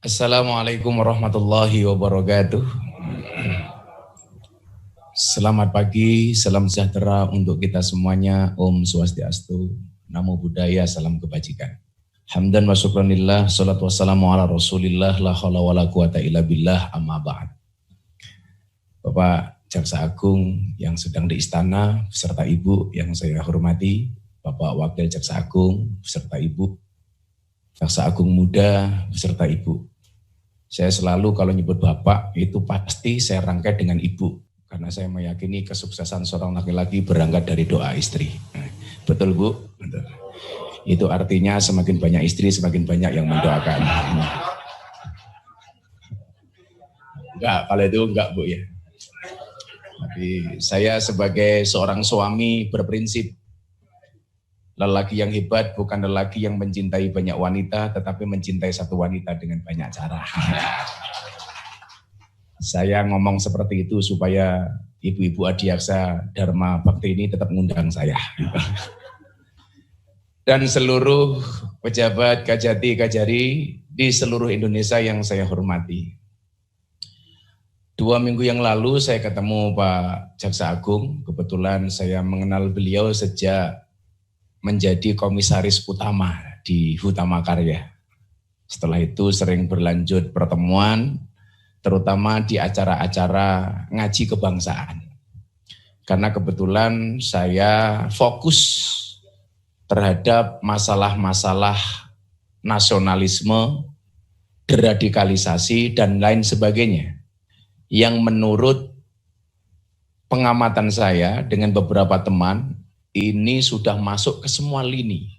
Assalamualaikum warahmatullahi wabarakatuh. Selamat pagi, salam sejahtera untuk kita semuanya. Om Swastiastu, Namo Buddhaya, salam kebajikan. Hamdan wa syukranillah, salatu wassalamu ala rasulillah, la hawla wa la quwata illa billah, amma ba'd. Bapak Jaksa Agung yang sedang di istana, beserta Ibu yang saya hormati, Bapak Wakil Jaksa Agung, beserta Ibu, Jaksa Agung Muda, beserta Ibu. Saya selalu kalau nyebut Bapak itu pasti saya rangkai dengan Ibu. Karena saya meyakini kesuksesan seorang laki-laki berangkat dari doa istri. Betul Bu? Betul. Itu artinya semakin banyak istri, semakin banyak yang mendoakan. Enggak, kalau itu enggak Bu ya. Tapi saya sebagai seorang suami berprinsip, lelaki yang hebat bukan lelaki yang mencintai banyak wanita, tetapi mencintai satu wanita dengan banyak cara. Saya ngomong seperti itu supaya ibu-ibu adiaksa Dharma Bakti ini tetap ngundang saya. Dan seluruh pejabat Kajati Kajari di seluruh Indonesia yang saya hormati. 2 minggu yang lalu saya ketemu Pak Jaksa Agung, kebetulan saya mengenal beliau sejak menjadi komisaris utama di Hutama Karya. Setelah itu sering berlanjut pertemuan, terutama di acara-acara ngaji kebangsaan. Karena kebetulan saya fokus terhadap masalah-masalah nasionalisme, deradikalisasi, dan lain sebagainya. Yang menurut pengamatan saya dengan beberapa teman, ini sudah masuk ke semua lini.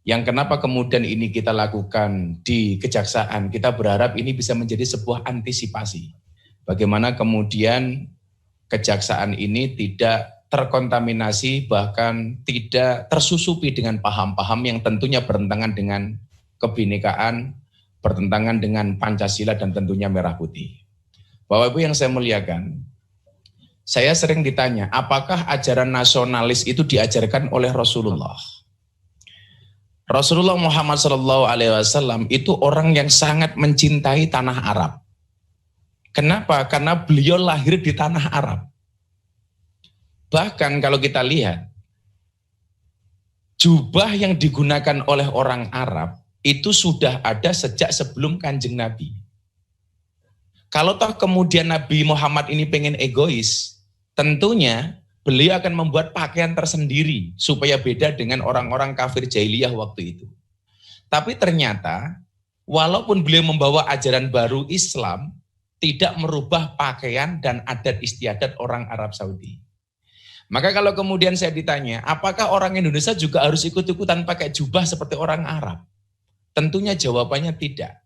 Yang kenapa kemudian ini kita lakukan di kejaksaan, kita berharap ini bisa menjadi sebuah antisipasi. Bagaimana kemudian kejaksaan ini tidak terkontaminasi, bahkan tidak tersusupi dengan paham-paham yang tentunya bertentangan dengan kebinekaan, bertentangan dengan Pancasila dan tentunya merah putih. Bapak Ibu yang saya muliakan, saya sering ditanya, apakah ajaran nasionalis itu diajarkan oleh Rasulullah? Rasulullah Muhammad SAW itu orang yang sangat mencintai tanah Arab. Kenapa? Karena beliau lahir di tanah Arab. Bahkan kalau kita lihat, jubah yang digunakan oleh orang Arab itu sudah ada sejak sebelum Kanjeng Nabi. Kalau toh kemudian Nabi Muhammad ini pengen egois, tentunya beliau akan membuat pakaian tersendiri supaya beda dengan orang-orang kafir jahiliyah waktu itu. Tapi ternyata walaupun beliau membawa ajaran baru Islam, tidak merubah pakaian dan adat istiadat orang Arab Saudi. Maka kalau kemudian saya ditanya, apakah orang Indonesia juga harus ikut-ikutan pakai jubah seperti orang Arab? Tentunya jawabannya tidak.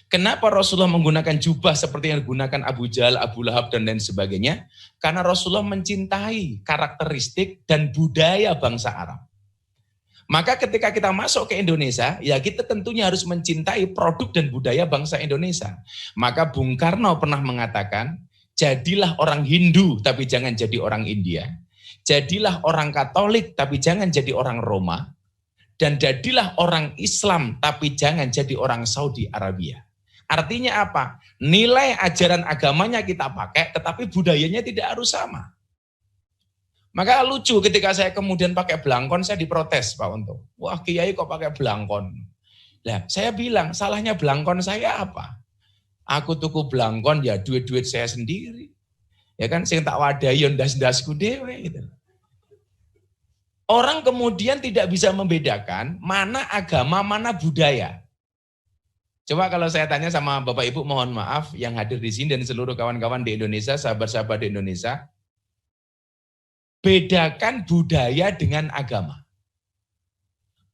Kenapa Rasulullah menggunakan jubah seperti yang digunakan Abu Jahal, Abu Lahab, dan lain sebagainya? Karena Rasulullah mencintai karakteristik dan budaya bangsa Arab. Maka ketika kita masuk ke Indonesia, ya kita tentunya harus mencintai produk dan budaya bangsa Indonesia. Maka Bung Karno pernah mengatakan, jadilah orang Hindu tapi jangan jadi orang India. Jadilah orang Katolik tapi jangan jadi orang Roma. Dan jadilah orang Islam tapi jangan jadi orang Saudi Arabia. Artinya apa? Nilai ajaran agamanya kita pakai, tetapi budayanya tidak harus sama. Maka lucu ketika saya kemudian pakai belangkon, saya diprotes Pak Untung. Wah Kiai kok pakai belangkon? Nah, saya bilang, salahnya belangkon saya apa? Aku tuku belangkon ya duit-duit saya sendiri. Ya kan, sing tak wadayon das-dasku dewe gitu. Orang kemudian tidak bisa membedakan mana agama, mana budaya. Coba kalau saya tanya sama Bapak Ibu, mohon maaf yang hadir di sini dan seluruh kawan-kawan di Indonesia, sahabat-sahabat di Indonesia, bedakan budaya dengan agama.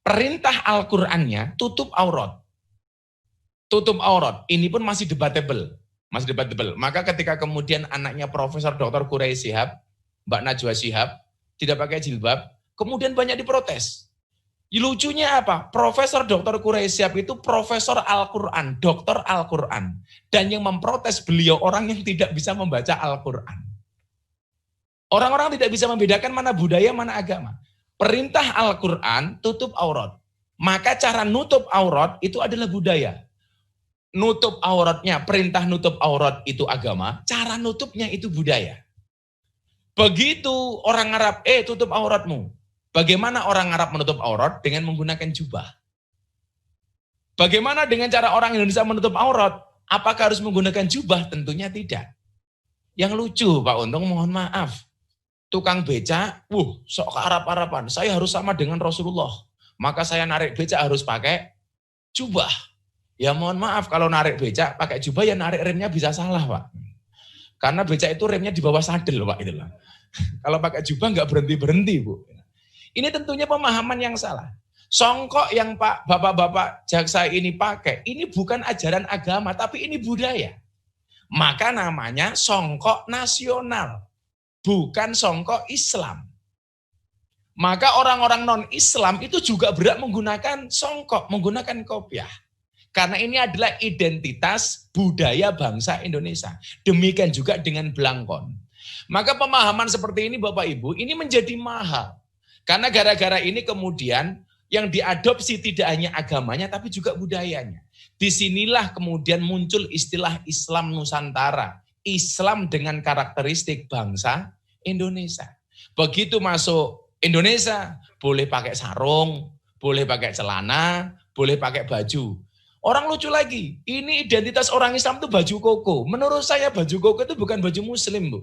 Perintah Al-Qur'annya tutup aurat. Tutup aurat, ini pun masih debatable. Masih debatable. Maka ketika kemudian anaknya Profesor Dr. Quraish Shihab, Mbak Najwa Shihab, tidak pakai jilbab, kemudian banyak diprotes. Lucunya apa? Profesor Dr. Quraish Shihab itu profesor Al-Quran, dokter Al-Quran. Dan yang memprotes beliau orang yang tidak bisa membaca Al-Quran. Orang-orang tidak bisa membedakan mana budaya, mana agama. Perintah Al-Quran tutup aurat. Maka cara nutup aurat itu adalah budaya. nutup auratnya, perintah nutup aurat itu agama, cara nutupnya itu budaya. Begitu orang Arab, tutup auratmu. Bagaimana orang Arab menutup aurat? Dengan menggunakan jubah. Bagaimana dengan cara orang Indonesia menutup aurat? Apakah harus menggunakan jubah? Tentunya tidak. Yang lucu Pak Untung, mohon maaf. Tukang beca, sok ke Arab-Araban. Saya harus sama dengan Rasulullah. Maka saya narik beca harus pakai jubah. Ya mohon maaf, kalau narik beca pakai jubah ya narik remnya bisa salah Pak. Karena beca itu remnya di bawah sadel Pak. Itulah. Kalau pakai jubah nggak berhenti-berhenti Bu. Ini tentunya pemahaman yang salah. Songkok yang Pak Bapak-Bapak jaksa ini pakai, ini bukan ajaran agama, tapi ini budaya. Maka namanya songkok nasional, bukan songkok Islam. Maka orang-orang non-Islam itu juga berhak menggunakan songkok, menggunakan kopiah. Karena ini adalah identitas budaya bangsa Indonesia. Demikian juga dengan belangkon. Maka pemahaman seperti ini Bapak Ibu, ini menjadi mahal. Karena gara-gara ini kemudian yang diadopsi tidak hanya agamanya tapi juga budayanya. Disinilah kemudian muncul istilah Islam Nusantara. Islam dengan karakteristik bangsa Indonesia. Begitu masuk Indonesia, boleh pakai sarung, boleh pakai celana, boleh pakai baju. Orang lucu lagi, ini identitas orang Islam itu baju koko. Menurut saya baju koko itu bukan baju muslim Bu.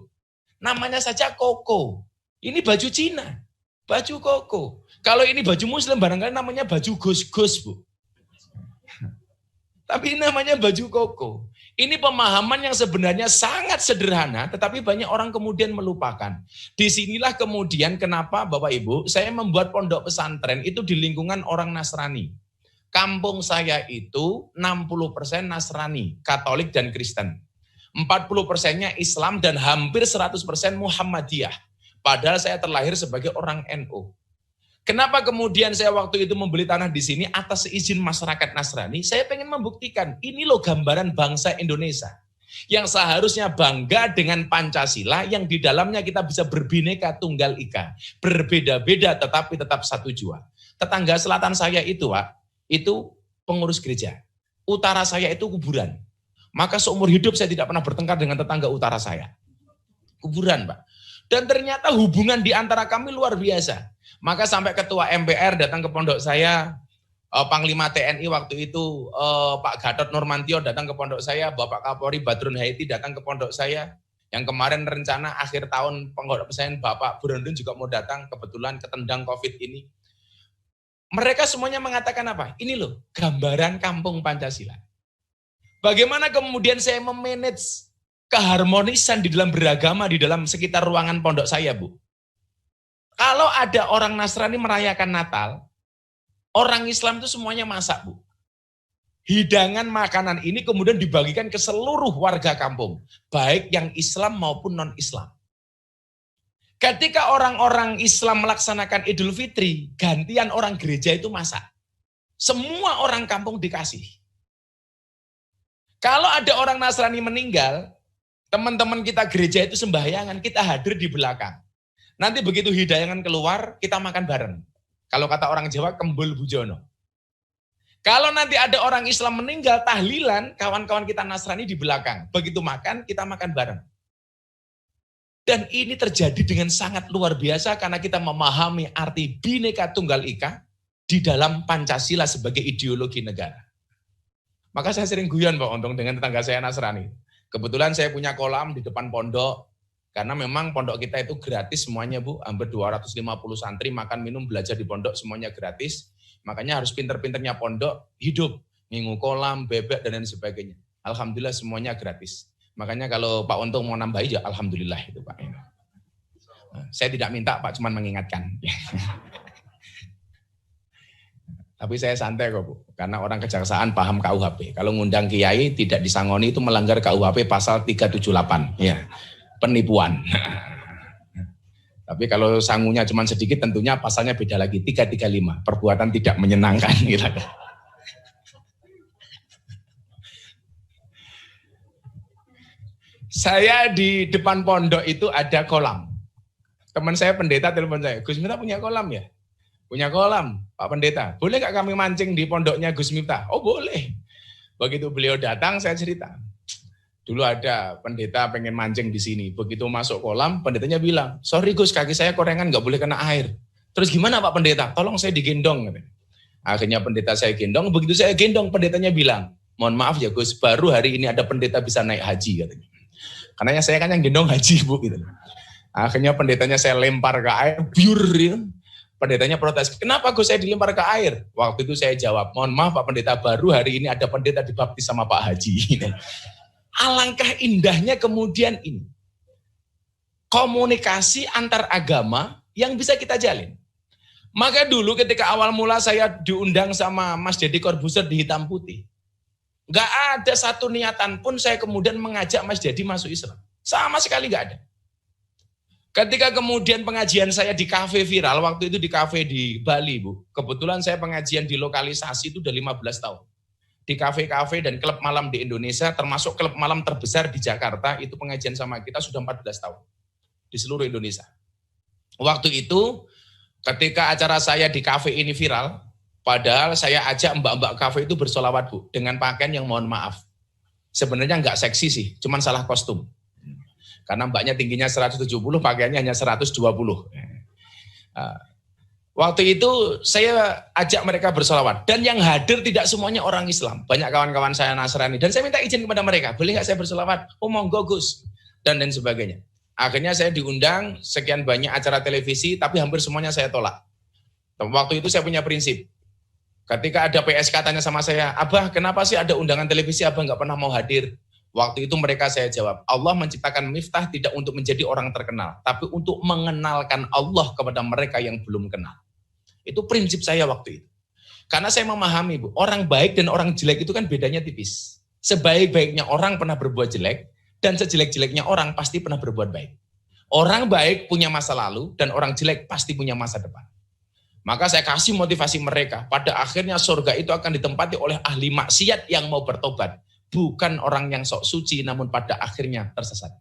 Namanya saja koko. Ini baju Cina. Baju koko. Kalau ini baju muslim barangkali namanya baju gos-gos Bu. Tapi ini namanya baju koko. Ini pemahaman yang sebenarnya sangat sederhana, tetapi banyak orang kemudian melupakan. Disinilah kemudian kenapa Bapak Ibu, saya membuat pondok pesantren itu di lingkungan orang Nasrani. Kampung saya itu 60% Nasrani, Katolik dan Kristen. 40%-nya Islam dan hampir 100% Muhammadiyah. Padahal saya terlahir sebagai orang NU. Kenapa kemudian saya waktu itu membeli tanah di sini atas izin masyarakat Nasrani? Saya pengen membuktikan, ini loh gambaran bangsa Indonesia. Yang seharusnya bangga dengan Pancasila yang di dalamnya kita bisa berbineka tunggal ika. Berbeda-beda tetapi tetap satu jua. Tetangga selatan saya itu Pak, itu pengurus gereja. Utara saya itu kuburan. Maka seumur hidup saya tidak pernah bertengkar dengan tetangga utara saya. Kuburan Pak. Dan ternyata hubungan di antara kami luar biasa. Maka sampai ketua MPR datang ke pondok saya, Panglima TNI waktu itu Pak Gatot Nurmantio datang ke pondok saya, Bapak Kapolri Badrun Haiti datang ke pondok saya. Yang kemarin rencana akhir tahun pondok pesantren Bapak Burhanuddin juga mau datang, kebetulan ketendang COVID ini. Mereka semuanya mengatakan apa? Ini loh gambaran kampung Pancasila. Bagaimana kemudian saya memanage keharmonisan di dalam beragama di dalam sekitar ruangan pondok saya, Bu. Kalau ada orang Nasrani merayakan Natal, orang Islam itu semuanya masak, Bu. Hidangan makanan ini kemudian dibagikan ke seluruh warga kampung, baik yang Islam maupun non-Islam. Ketika orang-orang Islam melaksanakan Idul Fitri, gantian orang gereja itu masak. Semua orang kampung dikasih. Kalau ada orang Nasrani meninggal, teman-teman kita gereja itu sembahyangan, kita hadir di belakang. Nanti begitu hidangan keluar, kita makan bareng. Kalau kata orang Jawa, kembul bujono. Kalau nanti ada orang Islam meninggal, tahlilan, kawan-kawan kita Nasrani di belakang. Begitu makan, kita makan bareng. Dan ini terjadi dengan sangat luar biasa karena kita memahami arti Bhinneka Tunggal Ika di dalam Pancasila sebagai ideologi negara. Maka saya sering guyon Pak Untung dengan tetangga saya Nasrani. Kebetulan saya punya kolam di depan pondok, karena memang pondok kita itu gratis semuanya Bu, hampir 250 santri makan minum belajar di pondok semuanya gratis. Makanya harus pinter-pinternya pondok hidup, ngingu kolam, bebek dan lain sebagainya. Alhamdulillah semuanya gratis. Makanya kalau Pak Untung mau nambahi ya alhamdulillah itu Pak. Saya tidak minta Pak, cuman mengingatkan. Tapi saya santai kok Bu, karena orang kejaksaan paham KUHP. Kalau ngundang kiai tidak disangoni itu melanggar KUHP pasal 378. Ya. Penipuan. Tapi kalau sangunya cuma sedikit tentunya pasalnya beda lagi, 335, perbuatan tidak menyenangkan. Gitu. Saya di depan pondok itu ada kolam. Teman saya pendeta telepon saya, Gus Miftah punya kolam ya? Punya kolam, Pak Pendeta. Boleh nggak kami mancing di pondoknya Gus Miftah? Oh boleh. Begitu beliau datang, saya cerita. Dulu ada pendeta pengen mancing di sini. Begitu masuk kolam, pendetanya bilang, sorry Gus, kaki saya korengan, nggak boleh kena air. Terus gimana Pak Pendeta? Tolong saya digendong. Akhirnya pendeta saya gendong. Begitu saya gendong, pendetanya bilang, mohon maaf ya Gus, baru hari ini ada pendeta bisa naik haji. Katanya. Karena saya kan yang gendong haji Bu. Gitu. Akhirnya pendetanya saya lempar ke air, biur. Ya. Pendetanya protes, kenapa Gus saya dilempar ke air? Waktu itu saya jawab, mohon maaf Pak Pendeta, baru hari ini ada pendeta dibaptis sama Pak Haji. Alangkah indahnya kemudian ini. Komunikasi antar agama yang bisa kita jalin. Maka dulu ketika awal mula saya diundang sama Mas Deddy Corbuzier di Hitam Putih. Gak ada satu niatan pun saya kemudian mengajak Mas Deddy masuk Islam. Sama sekali gak ada. Ketika kemudian pengajian saya di kafe viral, waktu itu di kafe di Bali, Bu. Kebetulan saya pengajian di lokalisasi itu udah 15 tahun. Di kafe-kafe dan klub malam di Indonesia, termasuk klub malam terbesar di Jakarta, itu pengajian sama kita sudah 14 tahun. Di seluruh Indonesia. Waktu itu, ketika acara saya di kafe ini viral, padahal saya ajak mbak-mbak kafe itu bersolawat, Bu. Dengan pakaian yang mohon maaf. Sebenarnya nggak seksi sih, cuman salah kostum. Karena mbaknya tingginya 170, pakaiannya hanya 120. Waktu itu saya ajak mereka bersolawat. Dan yang hadir tidak semuanya orang Islam. Banyak kawan-kawan saya Nasrani. Dan saya minta izin kepada mereka. Boleh nggak saya bersolawat? Oh monggo Gus. Dan lain sebagainya. Akhirnya saya diundang sekian banyak acara televisi. Tapi hampir semuanya saya tolak. Waktu itu saya punya prinsip. Ketika ada PSK tanya sama saya, Abah kenapa sih ada undangan televisi Abah nggak pernah mau hadir? Waktu itu mereka saya jawab, Allah menciptakan Miftah tidak untuk menjadi orang terkenal, tapi untuk mengenalkan Allah kepada mereka yang belum kenal. Itu prinsip saya waktu itu. Karena saya memahami, Bu, orang baik dan orang jelek itu kan bedanya tipis. Sebaik-baiknya orang pernah berbuat jelek, dan sejelek-jeleknya orang pasti pernah berbuat baik. Orang baik punya masa lalu, dan orang jelek pasti punya masa depan. Maka saya kasih motivasi mereka, pada akhirnya surga itu akan ditempati oleh ahli maksiat yang mau bertobat. Bukan orang yang sok suci, namun pada akhirnya tersesat.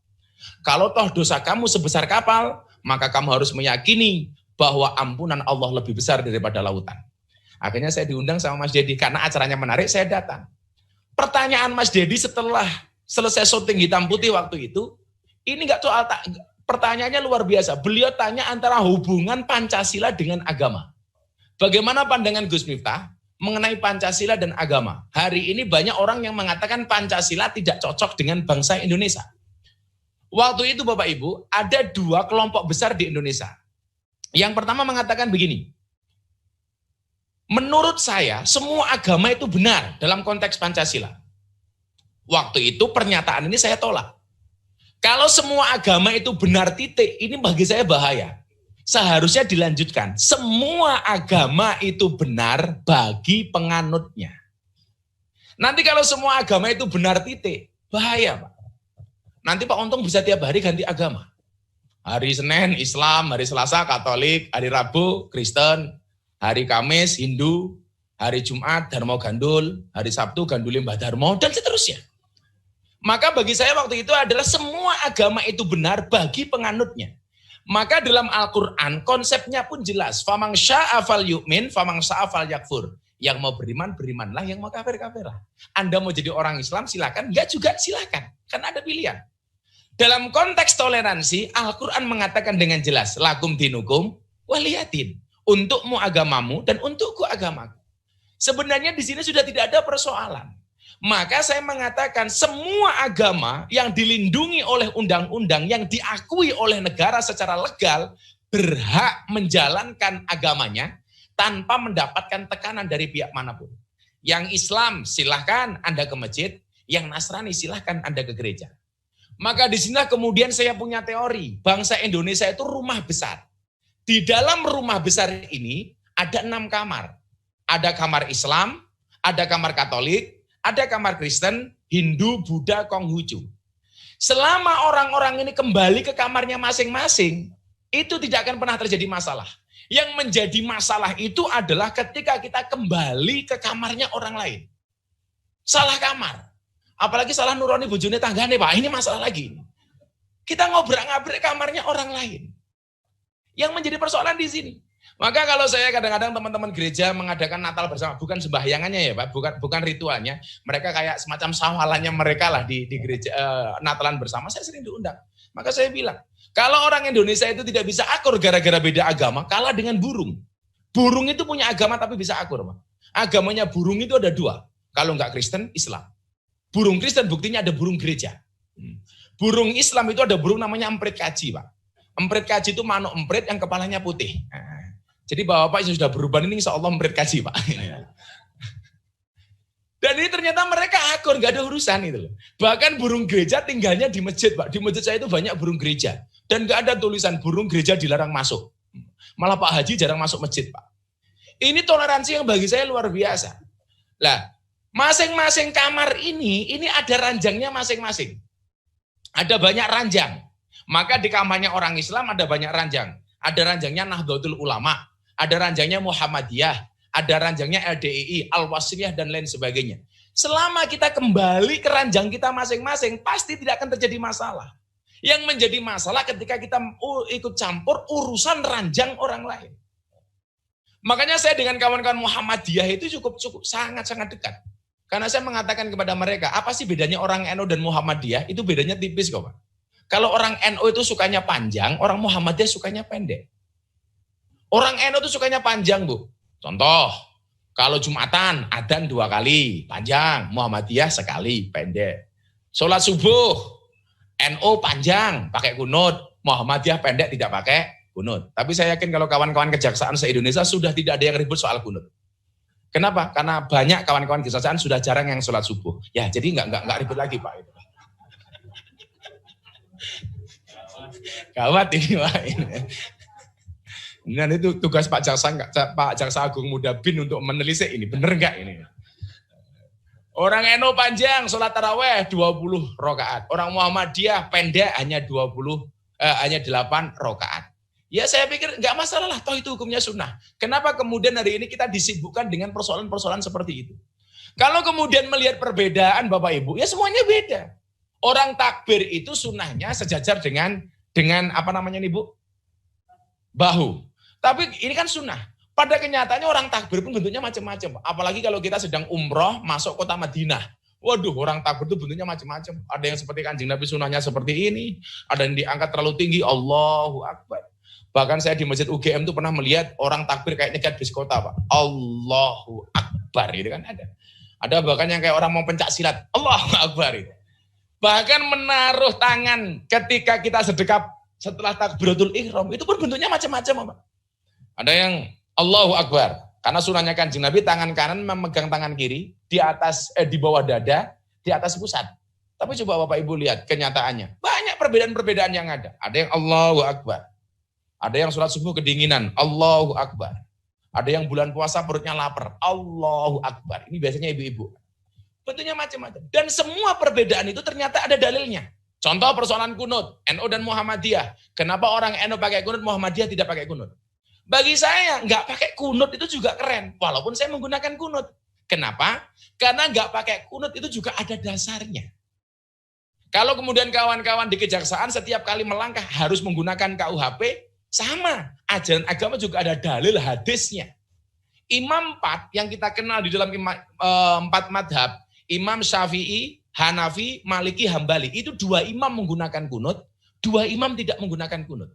Kalau toh dosa kamu sebesar kapal, maka kamu harus meyakini bahwa ampunan Allah lebih besar daripada lautan. Akhirnya saya diundang sama Mas Deddy, karena acaranya menarik, saya datang. Pertanyaan Mas Deddy setelah selesai syuting Hitam Putih waktu itu, ini enggak soal, pertanyaannya luar biasa. Beliau tanya antara hubungan Pancasila dengan agama. Bagaimana pandangan Gus Miftah mengenai Pancasila dan agama? Hari ini banyak orang yang mengatakan Pancasila tidak cocok dengan bangsa Indonesia. Waktu itu Bapak Ibu, ada dua kelompok besar di Indonesia. Yang pertama mengatakan begini, menurut saya semua agama itu benar dalam konteks Pancasila. Waktu itu pernyataan ini saya tolak. Kalau semua agama itu benar titik, ini bagi saya bahaya. Seharusnya dilanjutkan. Semua agama itu benar bagi penganutnya. Nanti kalau semua agama itu benar titik, bahaya Pak. Nanti Pak Untung bisa tiap hari ganti agama. Hari Senin Islam, hari Selasa Katolik, hari Rabu Kristen, hari Kamis Hindu, hari Jumat Darmo Gandul, hari Sabtu Ganduli Mbah Darmo, dan seterusnya. Maka bagi saya waktu itu adalah semua agama itu benar bagi penganutnya. Maka dalam Al-Quran konsepnya pun jelas. Famang sya'a fal yu'min, famang sya'a fal yakfur. Yang mau beriman, berimanlah. Yang mau kafir, kafirlah. Anda mau jadi orang Islam, silakan. Enggak juga, silakan. Kan ada pilihan. Dalam konteks toleransi, Al-Quran mengatakan dengan jelas. Lakum dinukum waliyatin. Untukmu agamamu dan untukku agamaku. Sebenarnya di sini sudah tidak ada persoalan. Maka saya mengatakan semua agama yang dilindungi oleh undang-undang, yang diakui oleh negara secara legal, berhak menjalankan agamanya tanpa mendapatkan tekanan dari pihak manapun. Yang Islam silahkan Anda ke masjid, yang Nasrani silahkan Anda ke gereja. Maka di sinilah kemudian saya punya teori, bangsa Indonesia itu rumah besar. Di dalam rumah besar ini ada 6 kamar. Ada kamar Islam, ada kamar Katolik, ada kamar Kristen, Hindu, Buddha, Konghucu. Selama orang-orang ini kembali ke kamarnya masing-masing, itu tidak akan pernah terjadi masalah. Yang menjadi masalah itu adalah ketika kita kembali ke kamarnya orang lain. Salah kamar. Apalagi salah nuroni bojone tanggane, Pak. Ini masalah lagi. Kita ngobrak-ngabrik kamarnya orang lain. Yang menjadi persoalan di sini. Maka kalau saya kadang-kadang teman-teman gereja mengadakan Natal bersama, bukan sembahyangannya ya Pak, bukan ritualnya, mereka kayak semacam sawalannya mereka lah di gereja Natalan bersama, saya sering diundang. Maka saya bilang, kalau orang Indonesia itu tidak bisa akur gara-gara beda agama, kalah dengan burung. Burung itu punya agama tapi bisa akur Pak. Agamanya burung itu ada dua, kalau enggak Kristen, Islam. Burung Kristen buktinya ada burung gereja. Burung Islam itu ada burung namanya emprit kaji Pak. Emprit kaji itu manuk emprit yang kepalanya putih. Jadi Bapak yang sudah berubah ini insya Allah emprit kaji Pak. Dan ini ternyata mereka akur, nggak ada urusan itu loh. Bahkan burung gereja tinggalnya di masjid Pak. Di masjid saya itu banyak burung gereja. Dan nggak ada tulisan burung gereja dilarang masuk. Malah Pak Haji jarang masuk masjid Pak. Ini toleransi yang bagi saya luar biasa. Lah, masing-masing kamar ini ada ranjangnya masing-masing. Ada banyak ranjang. Maka di kamarnya orang Islam ada banyak ranjang. Ada ranjangnya Nahdlatul Ulama. Ada ranjangnya Muhammadiyah, ada ranjangnya LDII, Al-Wasliyah, dan lain sebagainya. Selama kita kembali ke ranjang kita masing-masing, pasti tidak akan terjadi masalah. Yang menjadi masalah ketika kita ikut campur urusan ranjang orang lain. Makanya saya dengan kawan-kawan Muhammadiyah itu cukup sangat-sangat dekat. Karena saya mengatakan kepada mereka, apa sih bedanya orang NU dan Muhammadiyah? Itu bedanya tipis kok Pak. Kalau orang NU itu sukanya panjang, orang Muhammadiyah sukanya pendek. Orang NU itu sukanya panjang, Bu. Contoh, kalau Jumatan, adzan 2 kali, panjang. Muhammadiyah sekali, pendek. Sholat subuh, NU panjang, pakai kunut. Muhammadiyah pendek, tidak pakai kunut. Tapi saya yakin kalau kawan-kawan kejaksaan se-Indonesia sudah tidak ada yang ribut soal kunut. Kenapa? Karena banyak kawan-kawan kejaksaan sudah jarang yang sholat subuh. Ya, jadi nggak ribut lagi, Pak. Gawat ini, Pak. Dan itu tugas Pak Jaksa Agung Muda BIN untuk menelisik ini, bener enggak ini? Orang NU panjang, sholat taraweh 20 rakaat. Orang Muhammadiyah pendek hanya 8 rakaat. Ya saya pikir enggak masalah lah, toh itu hukumnya sunnah. Kenapa kemudian hari ini kita disibukkan dengan persoalan-persoalan seperti itu? Kalau kemudian melihat perbedaan Bapak Ibu, ya semuanya beda. Orang takbir itu sunnahnya sejajar dengan apa namanya nih Bu? Bahu. Tapi ini kan sunnah. Pada kenyataannya orang takbir pun bentuknya macam-macam. Apalagi kalau kita sedang umroh masuk kota Madinah. Waduh, orang takbir itu bentuknya macam-macam. Ada yang seperti Kanjeng Nabi sunnahnya seperti ini. Ada yang diangkat terlalu tinggi. Allahu Akbar. Bahkan saya di Masjid UGM itu pernah melihat orang takbir kayak nyegat bis kota Pak. Allahu Akbar. Itu kan ada. Ada bahkan yang kayak orang mau pencak silat. Allahu Akbar. Itu. Bahkan menaruh tangan ketika kita sedekap setelah takbiratul ihram. Itu pun bentuknya macam-macam Pak. Ada yang Allahu Akbar. Karena sunahnya Kanjeng Nabi tangan kanan memegang tangan kiri di atas di bawah dada, di atas pusat. Tapi coba Bapak Ibu lihat kenyataannya. Banyak perbedaan-perbedaan yang ada. Ada yang Allahu Akbar. Ada yang sholat subuh kedinginan. Allahu Akbar. Ada yang bulan puasa perutnya lapar. Allahu Akbar. Ini biasanya ibu-ibu. Bentuknya macam-macam. Dan semua perbedaan itu ternyata ada dalilnya. Contoh persoalan kunut. NU dan Muhammadiyah. Kenapa orang NU pakai kunut, Muhammadiyah tidak pakai kunut? Bagi saya, nggak pakai kunut itu juga keren. Walaupun saya menggunakan kunut. Kenapa? Karena nggak pakai kunut itu juga ada dasarnya. Kalau kemudian kawan-kawan di kejaksaan setiap kali melangkah harus menggunakan KUHP, sama. Ajaran agama juga ada dalil hadisnya. Imam 4 yang kita kenal di dalam 4 madhab, Imam Syafi'i, Hanafi, Maliki, Hambali. Itu 2 imam menggunakan kunut, 2 imam tidak menggunakan kunut.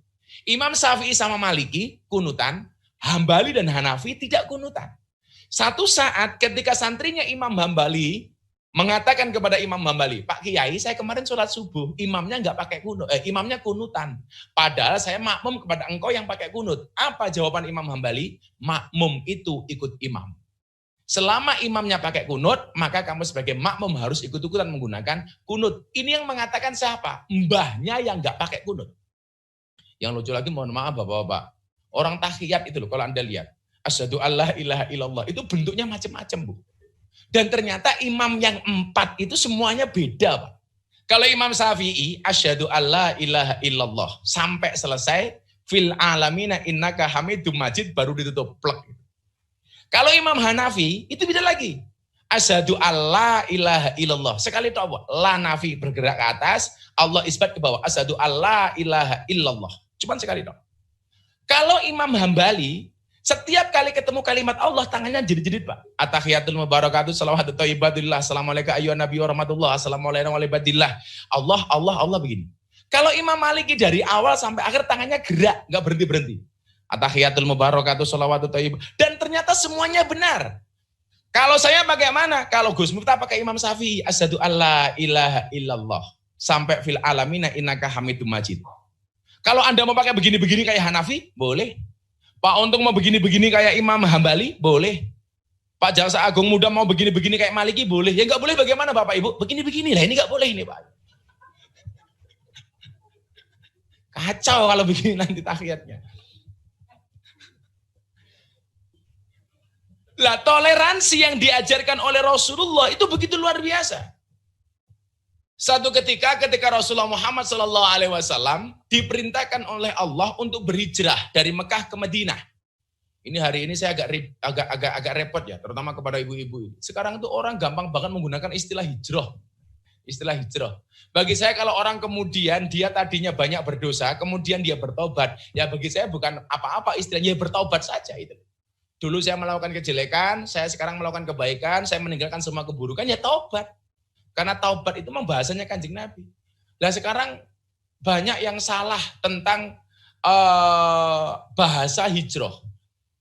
Imam Syafi'i sama Maliki kunutan, Hambali dan Hanafi tidak kunutan. Satu saat ketika santrinya Imam Hambali mengatakan kepada Imam Hambali, Pak Kiai, saya kemarin sholat subuh, imamnya nggak pakai kunut, imamnya kunutan. Padahal saya makmum kepada engkau yang pakai kunut. Apa jawaban Imam Hambali? Makmum itu ikut imam. Selama imamnya pakai kunut, maka kamu sebagai makmum harus ikut-ikutan menggunakan kunut. Ini yang mengatakan siapa? Mbahnya yang nggak pakai kunut. Yang lucu lagi, mohon maaf Bapak-bapak, orang tahiyat itu loh, kalau Anda lihat, asyhadu alla ilaha illallah, itu bentuknya macam-macam Bu. Dan ternyata imam yang 4 itu semuanya beda Pak. Kalau Imam Syafi'i, asyhadu alla ilaha illallah, sampai selesai, fil alamina innaka hamidum majid, baru ditutup plek. Kalau Imam Hanafi, itu beda lagi. Asyhadu alla ilaha illallah, sekali itu apa? La nafi bergerak ke atas, Allah isbat ke bawah, asyhadu alla ilaha illallah. Cuman sekali dong. Kalau Imam Hambali, Setiap kali ketemu kalimat Allah, tangannya jedit-jedit, Pak. At-tahiyatul mubarakatuh, salawatu thayyibatillah, assalamualaikum ayyuhan nabi wa rahmatullah, assalamualaikum warahmatullah. Allah begini. Kalau Imam Maliki dari awal sampai akhir tangannya gerak, nggak berhenti-berhenti. At-tahiyatul mubarakatuh, salawatu thayyibah. Dan ternyata semuanya benar. Kalau saya bagaimana? Kalau Gus Miftah pakai Imam Syafi'i, asyhadu alla ilaha illallah. Sampai fil alamina innaka hamidum majid. Kalau Anda mau pakai begini-begini kayak Hanafi, boleh. Pak Untung mau begini-begini kayak Imam Hambali, boleh. Pak Jaksa Agung Muda mau begini-begini kayak Maliki, boleh. Ya nggak boleh bagaimana Bapak Ibu? Begini-begini lah, ini nggak boleh ini Pak. Kacau kalau begini nanti tahiyatnya. Lah toleransi yang diajarkan oleh Rasulullah itu begitu luar biasa. Satu ketika Rasulullah Muhammad SAW diperintahkan oleh Allah untuk berhijrah dari Mekah ke Madinah. Ini hari ini saya agak repot ya, terutama kepada ibu-ibu. Sekarang itu orang gampang banget menggunakan istilah hijrah. Istilah hijrah. Bagi saya kalau orang kemudian dia tadinya banyak berdosa, kemudian dia bertobat, ya bagi saya bukan apa-apa istilahnya, bertobat saja itu. Dulu saya melakukan kejelekan, saya sekarang melakukan kebaikan, saya meninggalkan semua keburukan, ya taubat. Karena taubat itu memang bahasanya Kanjeng Nabi. Nah sekarang banyak yang salah tentang bahasa hijrah.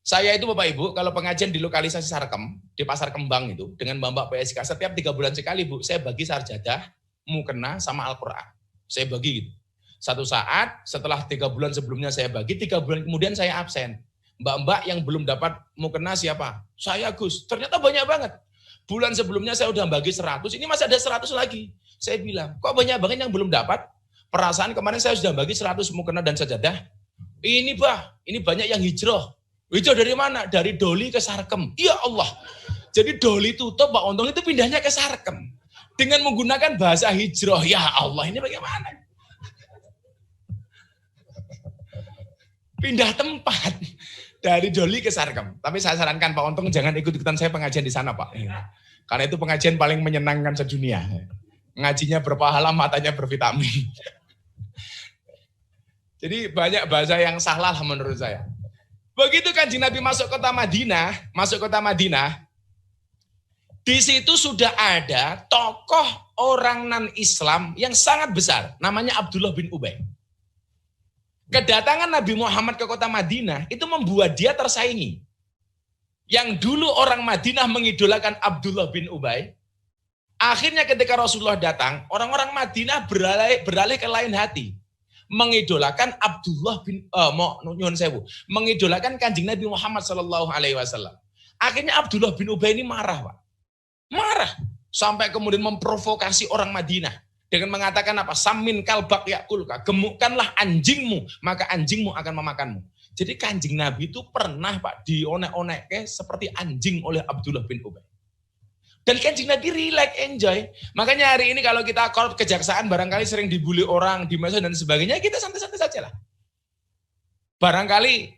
Saya itu Bapak Ibu, kalau pengajian di lokalisasi Sarkem, di Pasar Kembang itu, dengan Mbak PSK, setiap 3 bulan sekali Bu, saya bagi sarjadah, mukena, sama Al-Quran. Saya bagi gitu. Satu saat, setelah 3 bulan sebelumnya saya bagi, 3 bulan kemudian saya absen. Mbak-mbak yang belum dapat mukena siapa? Saya Gus. Ternyata banyak banget. Bulan sebelumnya saya udah bagi 100, ini masih ada 100 lagi. Saya bilang, kok banyak banget yang belum dapat? Perasaan kemarin saya sudah bagi 100 mukena dan sajadah. Ini Bah, ini banyak yang hijrah. Hijrah dari mana? Dari Doli ke Sarkem. Ya Allah. Jadi Doli tutup, Pak Untung itu pindahnya ke Sarkem. Dengan menggunakan bahasa hijrah. Ya Allah, ini bagaimana? Pindah tempat. Dari Doli ke Sarkem. Tapi saya sarankan Pak Untung jangan ikut-ikutan saya pengajian di sana Pak. Karena itu pengajian paling menyenangkan sedunia. Ngajinya berpahala, matanya bervitamin. Jadi banyak bahasa yang salah menurut saya. Begitu Kanjeng Nabi masuk kota Madinah, di situ sudah ada tokoh orang non-Islam yang sangat besar, namanya Abdullah bin Ubay. Kedatangan Nabi Muhammad ke kota Madinah itu membuat dia tersaingi. Yang dulu orang Madinah mengidolakan Abdullah bin Ubay, akhirnya ketika Rasulullah datang, orang-orang Madinah beralih ke lain hati. Mengidolakan Abdullah bin mengidolakan Kanjeng Nabi Muhammad SAW. Akhirnya Abdullah bin Ubay ini marah, Pak. Marah sampai kemudian memprovokasi orang Madinah dengan mengatakan apa? Samin kalbak yakulka, gemukkanlah anjingmu, maka anjingmu akan memakanmu. Jadi Kanjeng Nabi itu pernah Pak dionek-onek seperti anjing oleh Abdullah bin Ubay. Dan Kanjeng Nabi relax, enjoy. Makanya hari ini kalau kita korp kejaksaan barangkali sering dibully orang, di masa dan sebagainya, kita santai-santai saja lah. Barangkali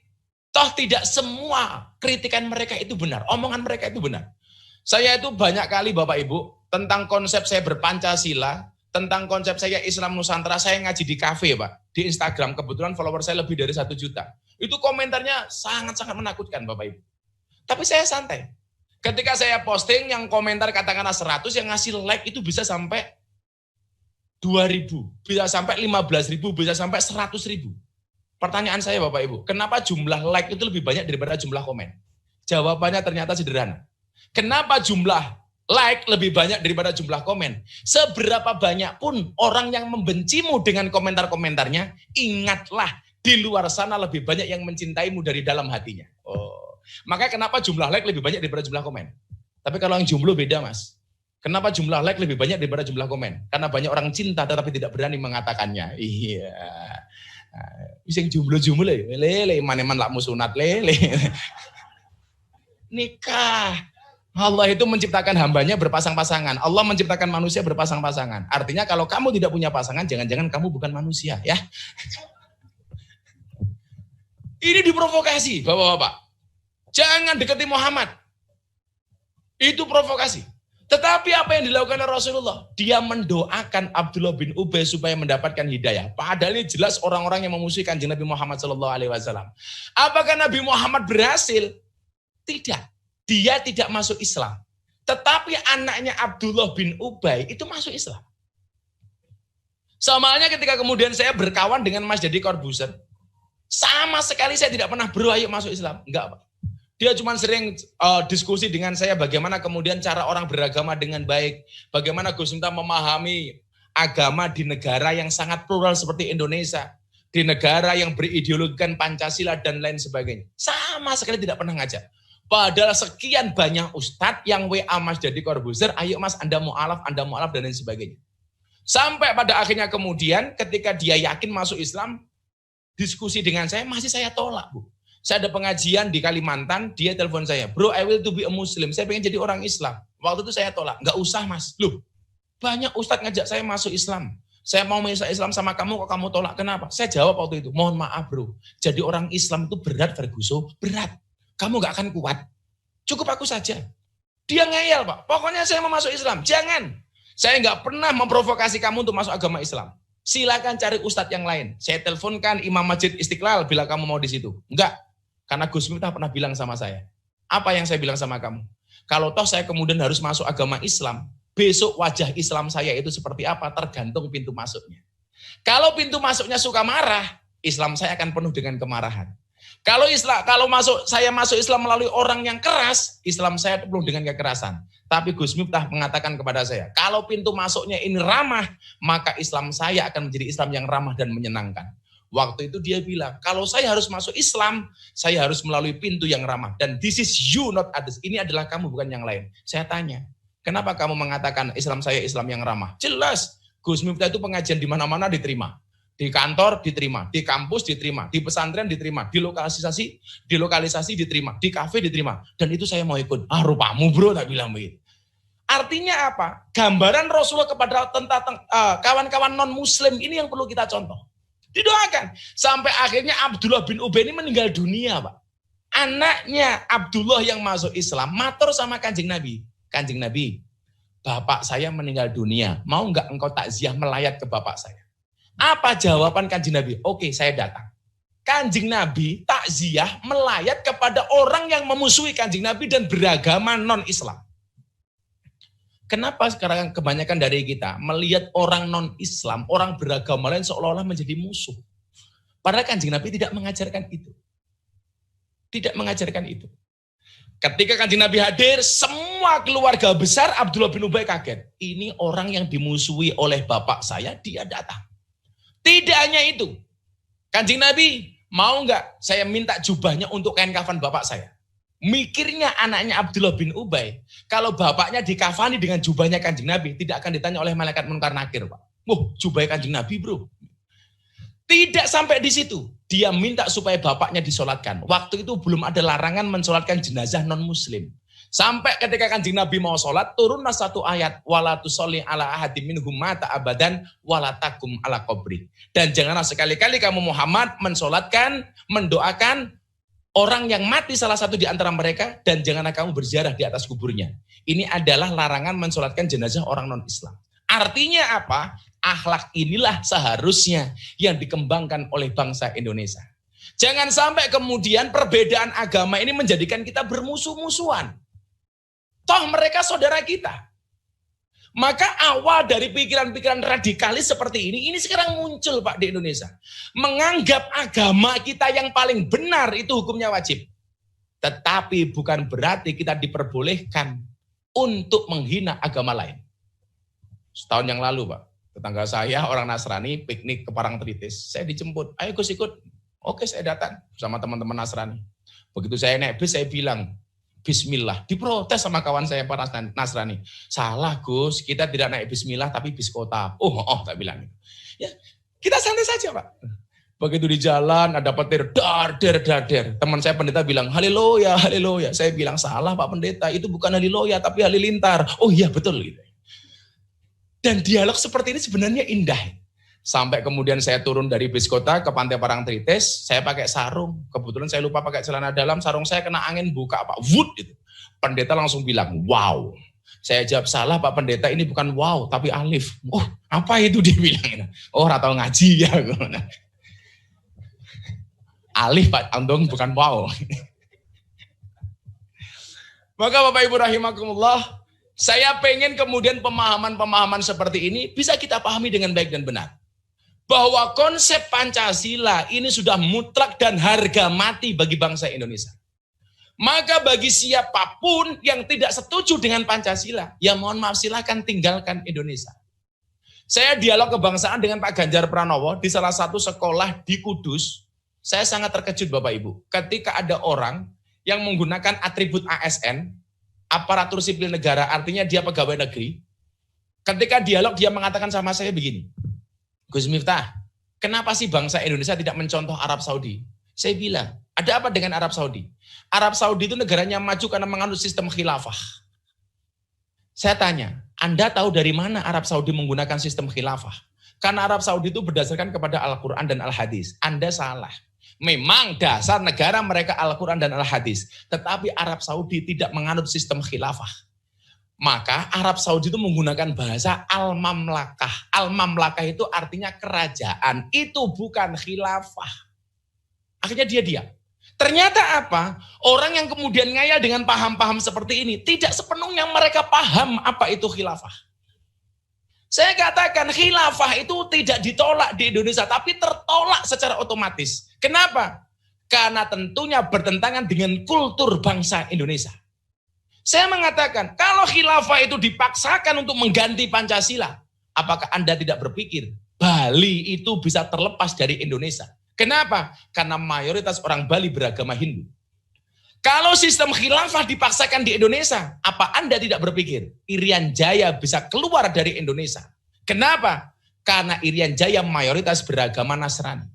toh tidak semua kritikan mereka itu benar, omongan mereka itu benar. Saya itu banyak kali Bapak Ibu tentang konsep saya berpancasila, tentang konsep saya Islam Nusantara, saya ngaji di kafe Pak, di Instagram, kebetulan follower saya lebih dari 1 juta. Itu komentarnya sangat-sangat menakutkan Bapak Ibu. Tapi saya santai. Ketika saya posting yang komentar katakanlah 100, yang ngasih like itu bisa sampai 2.000, bisa sampai 15.000, bisa sampai 100.000. Pertanyaan saya Bapak Ibu, kenapa jumlah like itu lebih banyak daripada jumlah komen? Jawabannya ternyata sederhana. Kenapa jumlah like lebih banyak daripada jumlah komen? Seberapa banyak pun orang yang membencimu dengan komentar-komentarnya, ingatlah di luar sana lebih banyak yang mencintaimu dari dalam hatinya. Makanya kenapa jumlah like lebih banyak daripada jumlah komen? Tapi kalau yang jomblo beda Mas. Kenapa jumlah like lebih banyak daripada jumlah komen? Karena banyak orang cinta tetapi tidak berani mengatakannya. Iya. Yang jomblo-jomblo lele maneman lak musunat lele. Nikah. Allah itu menciptakan hambanya berpasang-pasangan. Allah menciptakan manusia berpasang-pasangan. Artinya kalau kamu tidak punya pasangan, jangan-jangan kamu bukan manusia ya. Ini diprovokasi Bapak-bapak. Jangan deketi Muhammad. Itu provokasi. Tetapi apa yang dilakukan oleh Rasulullah? Dia mendoakan Abdullah bin Ubay supaya mendapatkan hidayah. Padahal ini jelas orang-orang yang memusuhi kanjeng Nabi Muhammad SAW. Apakah Nabi Muhammad berhasil? Tidak. Dia tidak masuk Islam. Tetapi anaknya Abdullah bin Ubay itu masuk Islam. Sama halnya ketika kemudian saya berkawan dengan Mas Deddy Corbuzier. Sama sekali saya tidak pernah bro ayo masuk Islam. Enggak, Pak. Dia cuma sering diskusi dengan saya bagaimana kemudian cara orang beragama dengan baik. Bagaimana Gus Miftah memahami agama di negara yang sangat plural seperti Indonesia. Di negara yang berideologikan Pancasila dan lain sebagainya. Sama sekali tidak pernah ngajak. Padahal sekian banyak ustadz yang WA Mas Deddy Corbuzier, ayo Mas Anda mu'alaf dan lain sebagainya. Sampai pada akhirnya kemudian ketika dia yakin masuk Islam, diskusi dengan saya masih saya tolak, Bu. Saya ada pengajian di Kalimantan, dia telepon saya, bro, I will to be a Muslim, saya pengen jadi orang Islam. Waktu itu saya tolak, nggak usah Mas. Loh, banyak ustadz ngajak saya masuk Islam. Saya mau masuk Islam sama kamu, kok kamu tolak, kenapa? Saya jawab waktu itu, mohon maaf bro, jadi orang Islam itu berat, Ferguson, berat. Kamu nggak akan kuat. Cukup aku saja. Dia ngeyel, Pak. Pokoknya saya mau masuk Islam. Jangan. Saya nggak pernah memprovokasi kamu untuk masuk agama Islam. Silakan cari ustadz yang lain. Saya teleponkan Imam Masjid Istiqlal bila kamu mau di situ. Enggak. Karena Gus Miftah pernah bilang sama saya. Apa yang saya bilang sama kamu? Kalau toh saya kemudian harus masuk agama Islam, besok wajah Islam saya itu seperti apa tergantung pintu masuknya. Kalau pintu masuknya suka marah, Islam saya akan penuh dengan kemarahan. Kalau saya masuk Islam melalui orang yang keras, Islam saya penuh dengan kekerasan. Tapi Gus Miftah mengatakan kepada saya, kalau pintu masuknya ini ramah, maka Islam saya akan menjadi Islam yang ramah dan menyenangkan. Waktu itu dia bilang, kalau saya harus masuk Islam, saya harus melalui pintu yang ramah. Dan this is you, not others. Ini adalah kamu, bukan yang lain. Saya tanya, kenapa kamu mengatakan Islam saya Islam yang ramah? Jelas, Gus Miftah itu pengajian di mana-mana diterima. Di kantor diterima, di kampus diterima, di pesantren diterima, di lokalisasi diterima, di kafe diterima. Dan itu saya mau ikut. Ah, rupamu bro, tak bilang begitu. Artinya apa? Gambaran Rasulullah kepada kawan-kawan non-muslim ini yang perlu kita contoh. Didoakan. Sampai akhirnya Abdullah bin Ubay ini meninggal dunia, Pak. Anaknya Abdullah yang masuk Islam, matur sama Kanjeng Nabi. Kanjeng Nabi, bapak saya meninggal dunia. Mau nggak engkau takziah melayat ke bapak saya? Apa jawaban Kanjeng Nabi? Oke, saya datang. Kanjeng Nabi takziah melayat kepada orang yang memusuhi Kanjeng Nabi dan beragama non-Islam. Kenapa sekarang kebanyakan dari kita melihat orang non-Islam, orang beragama lain seolah-olah menjadi musuh? Padahal Kanjeng Nabi tidak mengajarkan itu. Tidak mengajarkan itu. Ketika Kanjeng Nabi hadir, semua keluarga besar Abdullah bin Ubay kaget. Ini orang yang dimusuhi oleh bapak saya, dia datang. Tidak hanya itu. Kanjeng Nabi, mau nggak saya minta jubahnya untuk kain kafan bapak saya? Mikirnya anaknya Abdullah bin Ubay, kalau bapaknya dikafani dengan jubahnya Kanjeng Nabi, tidak akan ditanya oleh malaikat munkar nakir, Pak. Jubahnya Kanjeng Nabi, bro. Tidak sampai di situ. Dia minta supaya bapaknya disolatkan. Waktu itu belum ada larangan mensolatkan jenazah non-muslim. Sampai ketika Kanjeng Nabi mau sholat, turunlah satu ayat. Wala tusolli ala ahadim minhum mata abadan wala takum ala qabri. Dan janganlah sekali-kali kamu Muhammad mensolatkan, mendoakan orang yang mati salah satu di antara mereka, dan janganlah kamu berziarah di atas kuburnya. Ini adalah larangan mensolatkan jenazah orang non-Islam. Artinya apa? Akhlak inilah seharusnya yang dikembangkan oleh bangsa Indonesia. Jangan sampai kemudian perbedaan agama ini menjadikan kita bermusuh-musuhan. Toh mereka saudara kita. Maka awal dari pikiran-pikiran radikalis seperti ini sekarang muncul Pak di Indonesia. Menganggap agama kita yang paling benar itu hukumnya wajib. Tetapi bukan berarti kita diperbolehkan untuk menghina agama lain. Setahun yang lalu Pak, tetangga saya orang Nasrani piknik ke Parangtritis. Saya dijemput, ayo Gus ikut. Oke saya datang sama teman-teman Nasrani. Begitu saya naik bis saya bilang, Bismillah, diprotes sama kawan saya para Nasrani. Salah Gus, kita tidak naik Bismillah tapi bis kota. Tak bilang. Ya, kita santai saja Pak. Begitu di jalan ada petir, dar. Teman saya pendeta bilang, haleluya, haleluya. Saya bilang, salah Pak Pendeta, itu bukan haleluya tapi halilintar. Oh iya betul gitu. Dan dialog seperti ini sebenarnya indah. Sampai kemudian saya turun dari bis kota ke Pantai Parangtritis, saya pakai sarung. Kebetulan saya lupa pakai celana dalam, sarung saya kena angin buka Pak. Wut gitu. Pendeta langsung bilang, wow, Saya jawab, salah Pak Pendeta, ini bukan wow tapi alif. Oh, apa itu dia bilang? Oh, ratau ngaji ya. Alif Pak, untung bukan wow. Maka Bapak Ibu rahimakumullah, saya pengen kemudian pemahaman-pemahaman seperti ini bisa kita pahami dengan baik dan benar. Bahwa konsep Pancasila ini sudah mutlak dan harga mati bagi bangsa Indonesia. Maka bagi siapapun yang tidak setuju dengan Pancasila, ya mohon maaf silahkan tinggalkan Indonesia. Saya dialog kebangsaan dengan Pak Ganjar Pranowo di salah satu sekolah di Kudus. Saya sangat terkejut Bapak Ibu, ketika ada orang yang menggunakan atribut ASN, aparatur sipil negara, artinya dia pegawai negeri. Ketika dialog dia mengatakan sama saya begini, Gus Miftah, kenapa sih bangsa Indonesia tidak mencontoh Arab Saudi? Saya bilang, ada apa dengan Arab Saudi? Arab Saudi itu negaranya maju karena menganut sistem khilafah. Saya tanya, Anda tahu dari mana Arab Saudi menggunakan sistem khilafah? Karena Arab Saudi itu berdasarkan kepada Al-Quran dan Al-Hadis. Anda salah. Memang dasar negara mereka Al-Quran dan Al-Hadis. Tetapi Arab Saudi tidak menganut sistem khilafah. Maka Arab Saudi itu menggunakan bahasa Al-Mamlakah. Al-Mamlakah itu artinya kerajaan. Itu bukan khilafah. Akhirnya dia diam. Ternyata apa? Orang yang kemudian ngayal dengan paham-paham seperti ini, tidak sepenuhnya mereka paham apa itu khilafah. Saya katakan khilafah itu tidak ditolak di Indonesia, tapi tertolak secara otomatis. Kenapa? Karena tentunya bertentangan dengan kultur bangsa Indonesia. Saya mengatakan, kalau khilafah itu dipaksakan untuk mengganti Pancasila, apakah Anda tidak berpikir Bali itu bisa terlepas dari Indonesia? Kenapa? Karena mayoritas orang Bali beragama Hindu. Kalau sistem khilafah dipaksakan di Indonesia, apa Anda tidak berpikir Irian Jaya bisa keluar dari Indonesia? Kenapa? Karena Irian Jaya mayoritas beragama Nasrani.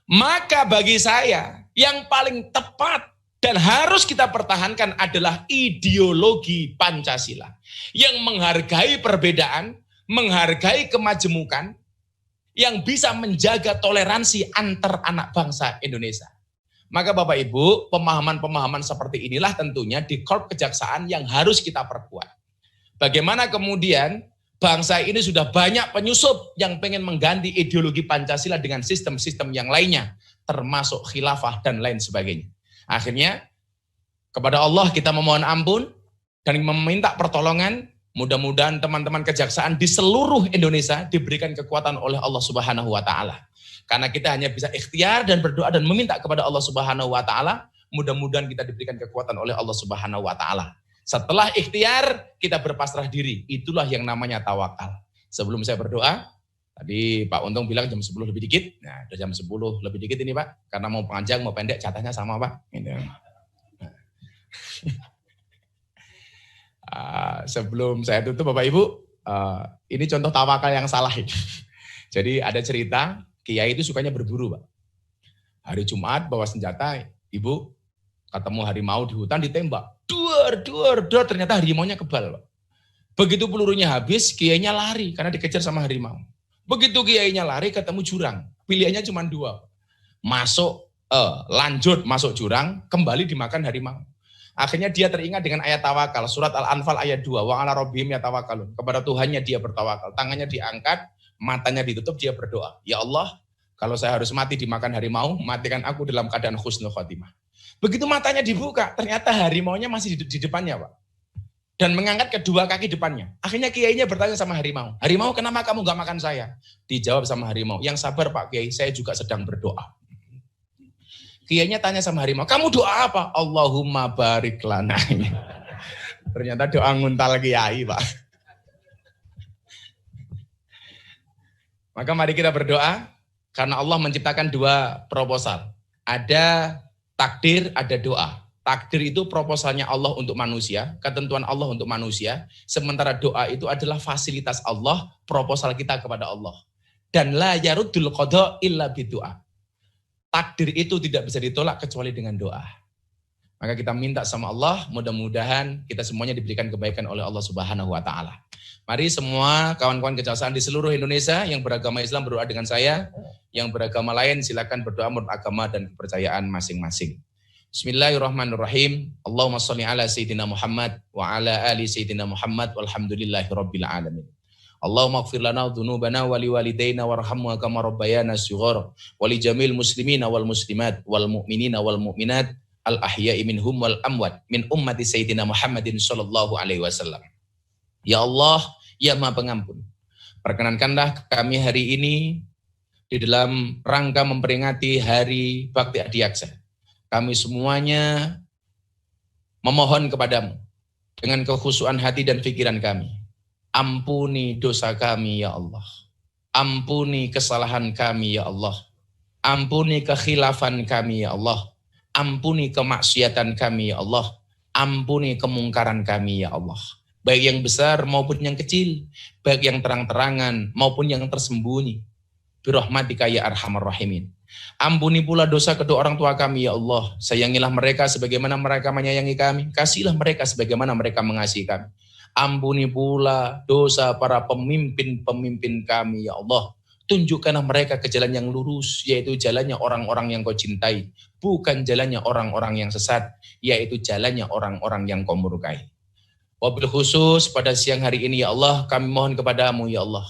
Maka bagi saya, yang paling tepat dan harus kita pertahankan adalah ideologi Pancasila. Yang menghargai perbedaan, menghargai kemajemukan, yang bisa menjaga toleransi antar anak bangsa Indonesia. Maka Bapak Ibu, pemahaman-pemahaman seperti inilah tentunya di Korps Kejaksaan yang harus kita perkuat. Bagaimana kemudian bangsa ini sudah banyak penyusup yang pengen mengganti ideologi Pancasila dengan sistem-sistem yang lainnya, termasuk khilafah dan lain sebagainya. Akhirnya, kepada Allah kita memohon ampun dan meminta pertolongan. Mudah-mudahan teman-teman kejaksaan di seluruh Indonesia diberikan kekuatan oleh Allah Subhanahu wa Ta'ala. Karena kita hanya bisa ikhtiar dan berdoa dan meminta kepada Allah Subhanahu wa Ta'ala. Mudah-mudahan kita diberikan kekuatan oleh Allah Subhanahu wa Ta'ala. Setelah ikhtiar, kita berpasrah diri. Itulah yang namanya tawakal. Sebelum saya berdoa, tadi Pak Untung bilang jam 10 lebih dikit. Nah, udah jam 10 lebih dikit ini Pak. Karena mau panjang, mau pendek, jatahnya sama Pak. Sebelum saya tutup Bapak Ibu, ini contoh tawakal yang salah ini. Jadi ada cerita, kiai itu sukanya berburu Pak. Hari Jumat bawa senjata, Ibu ketemu harimau di hutan ditembak. Duar, ternyata harimaunya kebal Pak. Begitu pelurunya habis, kiainya lari karena dikejar sama harimau. Begitu kiainya lari ketemu jurang, pilihannya cuma dua. Lanjut masuk jurang, kembali dimakan harimau. Akhirnya dia teringat dengan ayat tawakal, surat Al-Anfal ayat 2, wa ala rabbihim yatawakkalun. Kepada Tuhannya dia bertawakal, tangannya diangkat, matanya ditutup, dia berdoa. Ya Allah, kalau saya harus mati dimakan harimau, matikan aku dalam keadaan husnul khotimah. Begitu matanya dibuka, ternyata harimaunya masih di depannya Pak. Dan mengangkat kedua kaki depannya. Akhirnya kiainya bertanya sama harimau, harimau kenapa kamu gak makan saya? Dijawab sama harimau, yang sabar Pak Kiai, saya juga sedang berdoa. Kiainya tanya sama harimau, kamu doa apa? Allahumma barik lana. Ternyata doa nguntal kiai, Pak. Maka mari kita berdoa, karena Allah menciptakan dua proposal. Ada takdir, ada doa. Takdir itu proposalnya Allah untuk manusia, ketentuan Allah untuk manusia. Sementara doa itu adalah fasilitas Allah, proposal kita kepada Allah. Dan la yaruddul qada illa bidu'a. Takdir itu tidak bisa ditolak kecuali dengan doa. Maka kita minta sama Allah, mudah-mudahan kita semuanya diberikan kebaikan oleh Allah Subhanahu wa Ta'ala. Mari semua kawan-kawan kejaksaan di seluruh Indonesia yang beragama Islam berdoa dengan saya, yang beragama lain silakan berdoa menurut agama dan kepercayaan masing-masing. Bismillahirrahmanirrahim. Allahumma sholli ala Sayyidina Muhammad wa ala ali Sayyidina Muhammad walhamdulillahi rabbil alamin. Allahumma ighfir lana dhunubana wa liwalidayna warhamna kama rabbayana shighara wa li jamil muslimina wal muslimat wal mu'minina wal mu'minat al ahya'i minhum wal amwat min ummati Sayyidina Muhammadin sallallahu alaihi wasallam. Ya Allah, ya Maha Pengampun, perkenankanlah kami hari ini di dalam rangka memperingati Hari Bakti Adiaksa. Kami semuanya memohon kepadamu dengan kekhusyuan hati dan pikiran kami. Ampuni dosa kami ya Allah. Ampuni kesalahan kami ya Allah. Ampuni kekhilafan kami ya Allah. Ampuni kemaksiatan kami ya Allah. Ampuni kemungkaran kami ya Allah. Baik yang besar maupun yang kecil. Baik yang terang-terangan maupun yang tersembunyi. Birahmatika ya arhamar rahimin. Ampuni pula dosa kedua orang tua kami ya Allah. Sayangilah mereka sebagaimana mereka menyayangi kami. Kasihlah mereka sebagaimana mereka mengasihi kami. Ampuni pula dosa para pemimpin-pemimpin kami ya Allah. Tunjukkanlah mereka ke jalan yang lurus, yaitu jalannya orang-orang yang kau cintai. Bukan jalannya orang-orang yang sesat, yaitu jalannya orang-orang yang kau murkai. Wabil khusus pada siang hari ini ya Allah, kami mohon kepadamu ya Allah.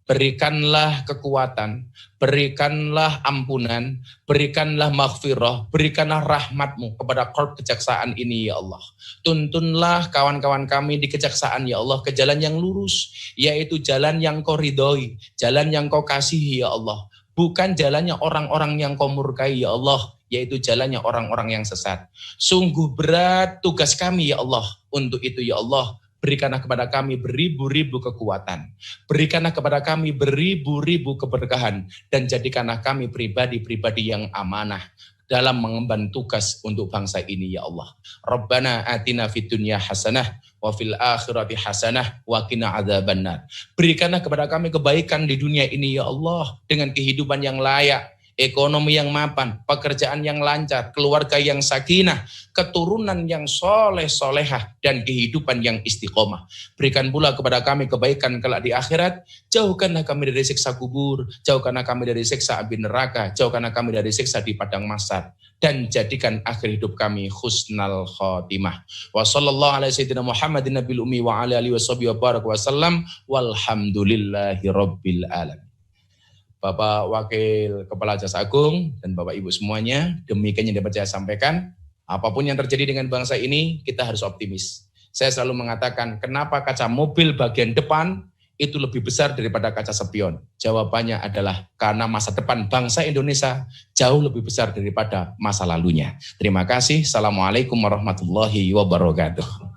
Berikanlah kekuatan, berikanlah ampunan, berikanlah maghfirah, berikanlah rahmatmu kepada korps kejaksaan ini ya Allah. Tuntunlah kawan-kawan kami di kejaksaan ya Allah ke jalan yang lurus, yaitu jalan yang kau ridhoi, jalan yang kau kasihi ya Allah. Bukan jalannya orang-orang yang kau murkai ya Allah, yaitu jalannya orang-orang yang sesat. Sungguh berat tugas kami ya Allah. Untuk itu ya Allah, berikanlah kepada kami beribu-ribu kekuatan. Berikanlah kepada kami beribu-ribu keberkahan. Dan jadikanlah kami pribadi-pribadi yang amanah dalam mengemban tugas untuk bangsa ini ya Allah. Rabbana atina fid dunya hasanah wa fil akhirati hasanah wa qina adzabannar. Berikanlah kepada kami kebaikan di dunia ini ya Allah, dengan kehidupan yang layak, ekonomi yang mapan, pekerjaan yang lancar, keluarga yang sakinah, keturunan yang soleh-solehah, dan kehidupan yang istiqomah. Berikan pula kepada kami kebaikan kelak di akhirat. Jauhkanlah kami dari siksa kubur, jauhkanlah kami dari siksa api neraka, jauhkanlah kami dari siksa di padang mahsyar, dan jadikan akhir hidup kami husnal khotimah. Wa sallallahu ala sayyidina Muhammadin nabil ummi wa ala alihi wa sahbihi wa baraka wa sallam walhamdulillahi rabbil alamin. Bapak Wakil Kepala Jaksa Agung dan Bapak Ibu semuanya, demikian yang dapat saya sampaikan. Apapun yang terjadi dengan bangsa ini, kita harus optimis. Saya selalu mengatakan, kenapa kaca mobil bagian depan itu lebih besar daripada kaca spion? Jawabannya adalah karena masa depan bangsa Indonesia jauh lebih besar daripada masa lalunya. Terima kasih. Assalamualaikum warahmatullahi wabarakatuh.